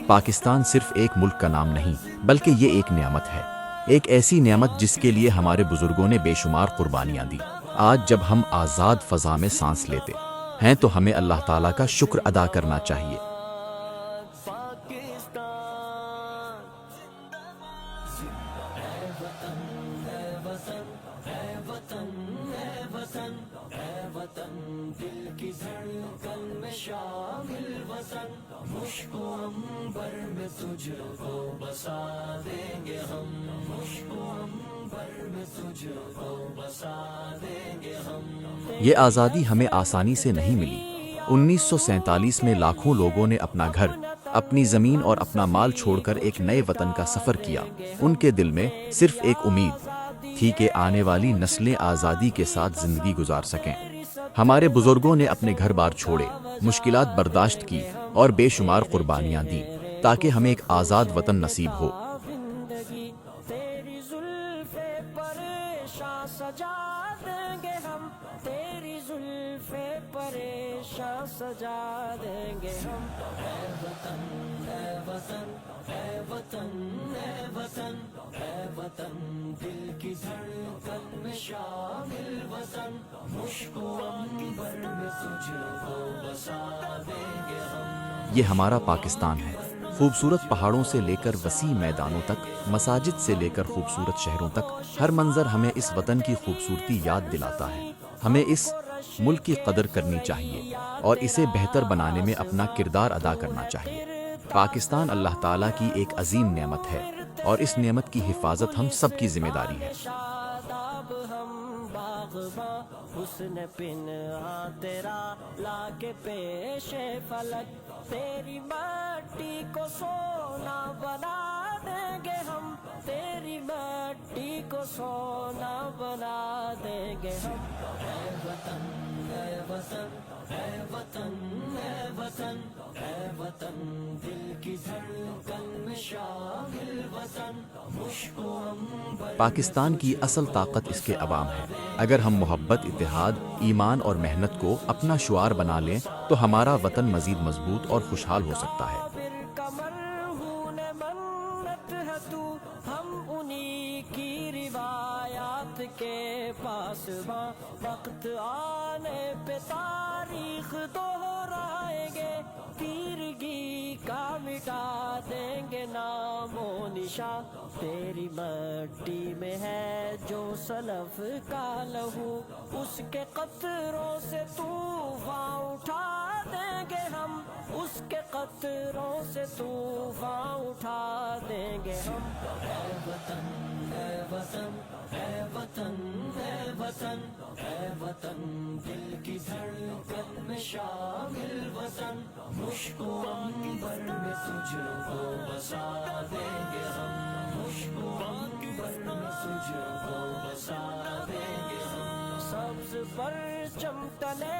پاکستان صرف ایک ملک کا نام نہیں بلکہ یہ ایک نعمت ہے، ایک ایسی نعمت جس کے لیے ہمارے بزرگوں نے بے شمار قربانیاں دی۔ آج جب ہم آزاد فضا میں سانس لیتے ہیں تو ہمیں اللہ تعالیٰ کا شکر ادا کرنا چاہیے۔ دل کی دھڑکن میں شامل وطن، مشک و عنبر میں تجھ کو بسا دیں گے ہم، مشک و عنبر میں تجھ کو بسا دیں گے ہم۔ یہ آزادی ہمیں آسانی سے نہیں ملی۔ 1947 میں لاکھوں لوگوں نے اپنا گھر، اپنی زمین اور اپنا مال چھوڑ کر ایک نئے وطن کا سفر کیا۔ ان کے دل میں صرف ایک امید تھی کہ آنے والی نسلیں آزادی کے ساتھ زندگی گزار سکیں۔ ہمارے بزرگوں نے اپنے گھر بار چھوڑے، مشکلات برداشت کی اور بے شمار قربانیاں دیں تاکہ ہمیں ایک آزاد وطن نصیب ہو۔ تیری زلفیں پریشاں سجا دیں گے ہم، تیری زلفیں پریشاں سجا دیں گے ہم۔ اے وطن اے وطن اے وطن اے وطن اے وطن، دل کی دھڑکن میں شامل وطن، مشک و عنبر میں تجھ کو بسا دیں گے ہم۔ یہ ہمارا پاکستان ہے، خوبصورت پہاڑوں سے لے کر وسیع میدانوں تک، مساجد سے لے کر خوبصورت شہروں تک، ہر منظر ہمیں اس وطن کی خوبصورتی یاد دلاتا ہے۔ ہمیں اس ملک کی قدر کرنی چاہیے اور اسے بہتر بنانے میں اپنا کردار ادا کرنا چاہیے۔ پاکستان اللہ تعالیٰ کی ایک عظیم نعمت ہے اور اس نعمت کی حفاظت ہم سب کی ذمہ داری ہے۔ شاداب ہم باغباں، حسن پنہاں تیرا لا کے پیش فلک، تیری مٹی کو سونا بنا دیں گے ہم، تیری مٹی کو سونا بنا دیں گے ہم۔ اے وطن اے وطن اے وطن اے وطن اے وطن، دل کی دھڑکن میں شامل وطن، مشک و عنبر۔ پاکستان کی اصل طاقت اس کے عوام ہے۔ اگر ہم محبت، اتحاد، ایمان اور محنت کو اپنا شعار بنا لیں تو ہمارا وطن مزید مضبوط اور خوشحال ہو سکتا ہے۔ کمرہون منت ہے تو، ہم انہی کی روایات کے پاسباں، وقت آنے پہ تاریخ دہرائیں گے، تیرگی کا مٹا دیں گے نام و نشاں، تیری مٹی میں ہے جو سلف کا لہو، اس کے قطروں سے طوفان اٹھا دیں گے ہم، اس کے قطروں سے طوفان اٹھا دیں گے ہم۔ اے وطن اے وطن اے وطن اے وطن اے وطن، دل کی دھڑکن میں شامل وطن، مشک و عنبر میں تجھ کو بسا دیں گے ہم، مشک و عنبر میں تجھ کو بسا دیں گے ہم۔ سبز پرچم تلے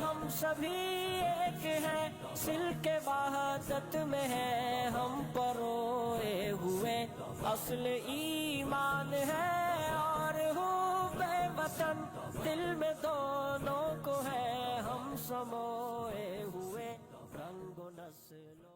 ہم سبھی ایک ہیں، سلک وحدت میں ہے ہم پروئے ہوئے، اصل ایمان ہے اور حب وطن، دل میں دونوں کو ہے ہم سموئے ہوئے، رنگ و نسل